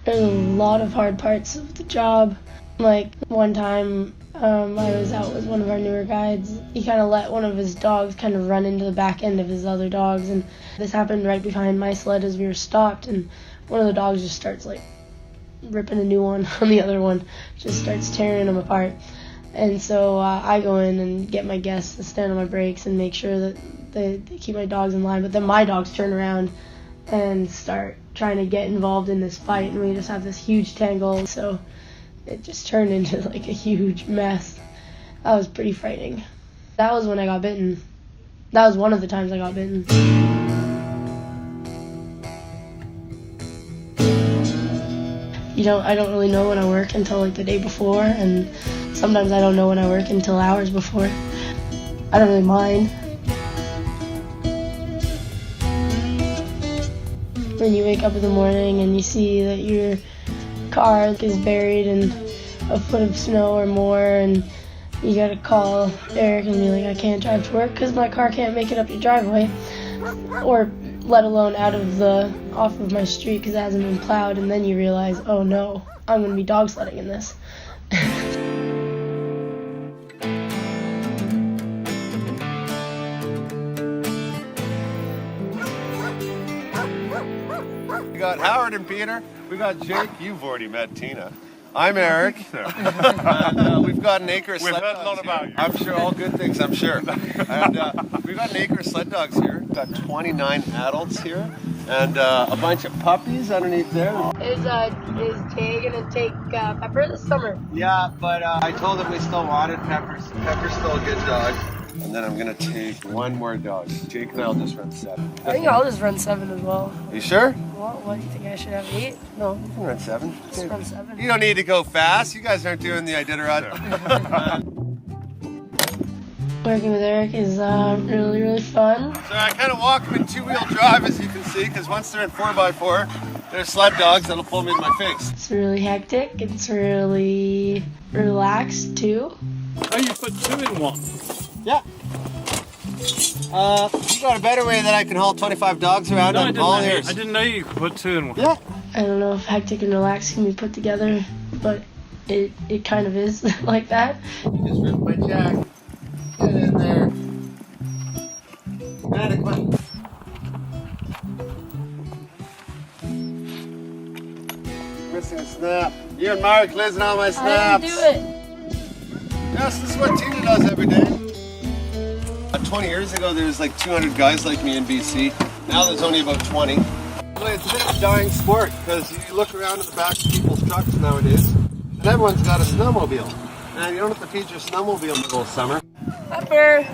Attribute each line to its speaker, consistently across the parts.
Speaker 1: There's a lot of hard parts of the job. Like one time I was out with one of our newer guides. He kind of let one of his dogs kind of run into the back end of his other dogs, and this happened right behind my sled as we were stopped, and one of the dogs just starts like ripping a new one on the other one, just starts tearing them apart. And so I go in and get my guests to stand on my brakes and make sure that they keep my dogs in line, but then my dogs turn around and start trying to get involved in this fight, and we just have this huge tangle. So it just turned into like a huge mess. That was pretty frightening. That was when I got bitten. That was one of the times I got bitten. I don't really know when I work until like the day before, and sometimes I don't know when I work until hours before. I don't really mind. When you wake up in the morning and you see that your car is buried in a foot of snow or more, and you gotta call Eric and be like, I can't drive to work because my car can't make it up your driveway, or let alone off of my street because it hasn't been plowed, and then you realize, oh no, I'm gonna be dog sledding in this.
Speaker 2: We got Howard and Peter. We got Jake. You've already met Tina. I'm Eric. And, we've got an acre of sled dogs. We've heard a lot about you. I'm sure, all good things, I'm sure. And we've got an acre of sled dogs here. We've got 29 adults here and a bunch of puppies underneath there.
Speaker 1: Is Jay gonna take Pepper this summer?
Speaker 2: Yeah, but I told him we still wanted Pepper. Pepper's still a good dog. And then I'm gonna take one more dog. Jake and I'll just run 7.
Speaker 1: I think I'll just run 7 as well.
Speaker 2: You sure?
Speaker 1: What do you think I should have 8? No.
Speaker 2: You can run 7.
Speaker 1: Just run 7.
Speaker 2: You don't need to go fast. You guys aren't doing the Iditarod.
Speaker 1: Working with Eric is really, really fun.
Speaker 2: So I kind of walk them in 2-wheel drive, as you can see, because once they're in 4x4, they're sled dogs that'll pull me in my face.
Speaker 1: It's really hectic. It's really relaxed, too.
Speaker 3: Oh, you put 2 in 1?
Speaker 2: Yeah. You got a better way that I can haul 25 dogs around on all ears.
Speaker 3: I didn't know you could put 2 in 1.
Speaker 2: Yeah.
Speaker 1: I don't know if hectic and relaxed can be put together, but it kind of is like that.
Speaker 2: You just ripped my jack. Get in there. Adequate. Missing a snap. You and Mark losing all my snaps.
Speaker 1: I didn't do it.
Speaker 2: Yes, this is what Tina does every day. 20 years ago, there was like 200 guys like me in BC. Now there's only about 20. It's a bit of a dying sport because you look around in the back of people's trucks nowadays, and everyone's got a snowmobile. And you don't have to feed your snowmobile in the whole summer.
Speaker 1: Pepper.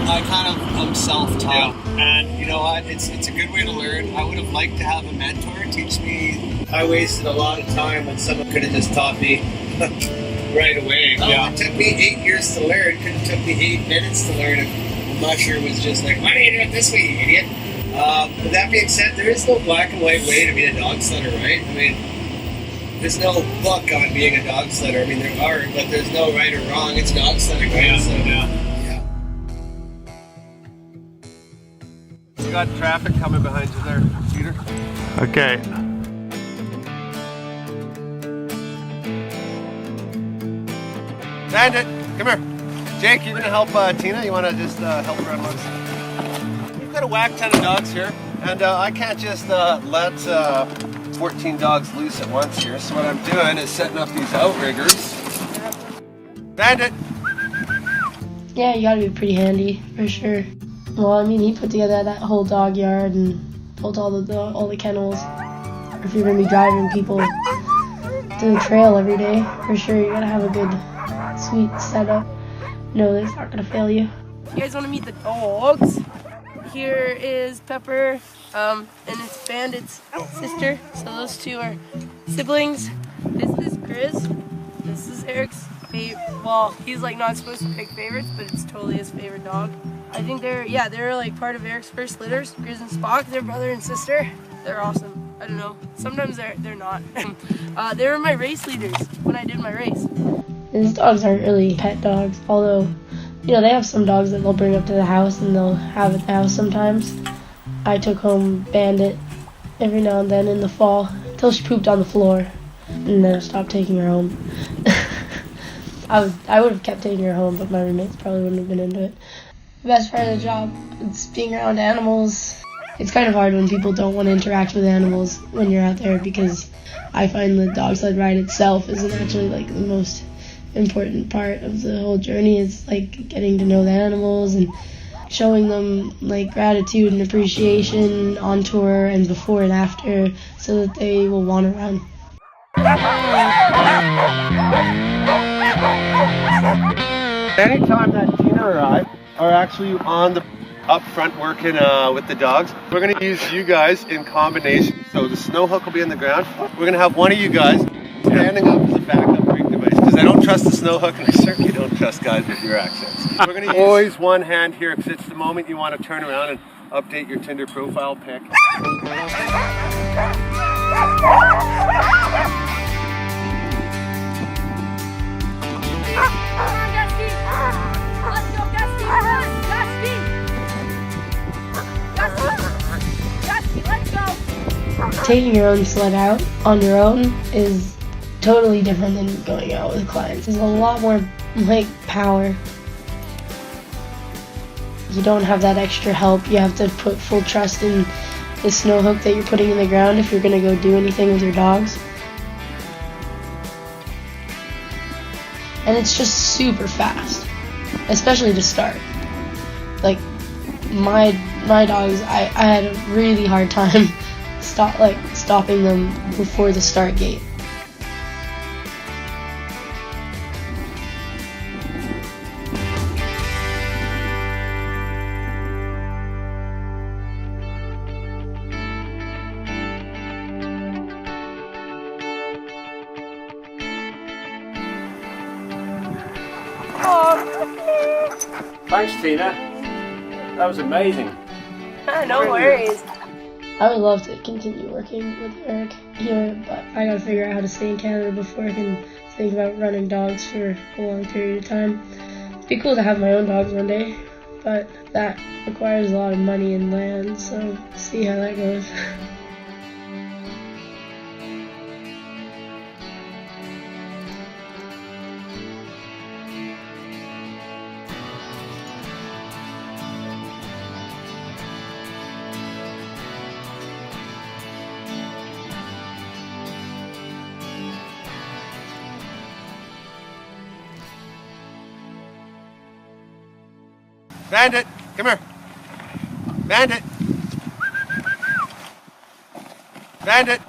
Speaker 4: I kind of am self-taught, and you know what? It's a good way to learn. I would have liked to have a mentor teach me. I wasted a lot of time when someone could have just taught me right away. It took me 8 years to learn. Could have took me 8 minutes to learn if Musher was just like, why do you do it this way, you idiot? With that being said, there is no black and white way to be a dog sledder, right? I mean, there's no book on being a dog sledder. I mean, there are, but there's no right or wrong. It's dog sledding, right?
Speaker 3: Yeah.
Speaker 2: You got traffic coming behind you there, Peter.
Speaker 3: Okay.
Speaker 2: Bandit, come here. Jake, you gonna help Tina? You wanna just help her unload? We've got a whack ton of dogs here, and I can't just let 14 dogs loose at once here. So what I'm doing is setting up these outriggers. Bandit!
Speaker 1: Yeah, you gotta be pretty handy, for sure. Well, I mean, he put together that whole dog yard and built all the kennels. If you're gonna be driving people to the trail every day, for sure, you gotta have a good, sweet setup. No, it's not gonna fail you. You guys wanna meet the dogs? Here is Pepper, and it's Bandit's sister. So those two are siblings. This is Chris. This is Eric's favorite. Well, he's like not supposed to pick favorites, but it's totally his favorite dog. I think they're like part of Eric's first litters. Grizz and Spock, they're brother and sister. They're awesome. I don't know. Sometimes they're not. They were my race leaders when I did my race. These dogs aren't really pet dogs, although, they have some dogs that they'll bring up to the house and they'll have at the house sometimes. I took home Bandit every now and then in the fall until she pooped on the floor, and then I stopped taking her home. I would have kept taking her home, but my roommates probably wouldn't have been into it. The best part of the job is being around animals. It's kind of hard when people don't want to interact with animals when you're out there, because I find the dog sled ride itself isn't actually like the most important part of the whole journey. It's like getting to know the animals and showing them like gratitude and appreciation on tour and before and after, so that they will want to run.
Speaker 2: Anytime that Tina or I are actually on the up front working with the dogs, we're going to use you guys in combination. So the snow hook will be in the ground. We're going to have one of you guys standing up as a backup brake device, because I don't trust the snow hook, and I certainly don't trust guys with your accents. We're going to use always one hand here, because it's the moment you want to turn around and update your Tinder profile pic.
Speaker 1: Taking your own sled out on your own is totally different than going out with clients. There's a lot more like power. You don't have that extra help. You have to put full trust in the snow hook that you're putting in the ground if you're going to go do anything with your dogs. And it's just super fast, especially to start. Like my dogs, I had a really hard time stopping them before the start gate.
Speaker 3: Thanks, Tina. That was amazing.
Speaker 5: No worries.
Speaker 1: I would love to continue working with Eric here, but I gotta figure out how to stay in Canada before I can think about running dogs for a long period of time. It'd be cool to have my own dogs one day, but that requires a lot of money and land, so see how that goes.
Speaker 2: Bandit, come here. Bandit. Bandit.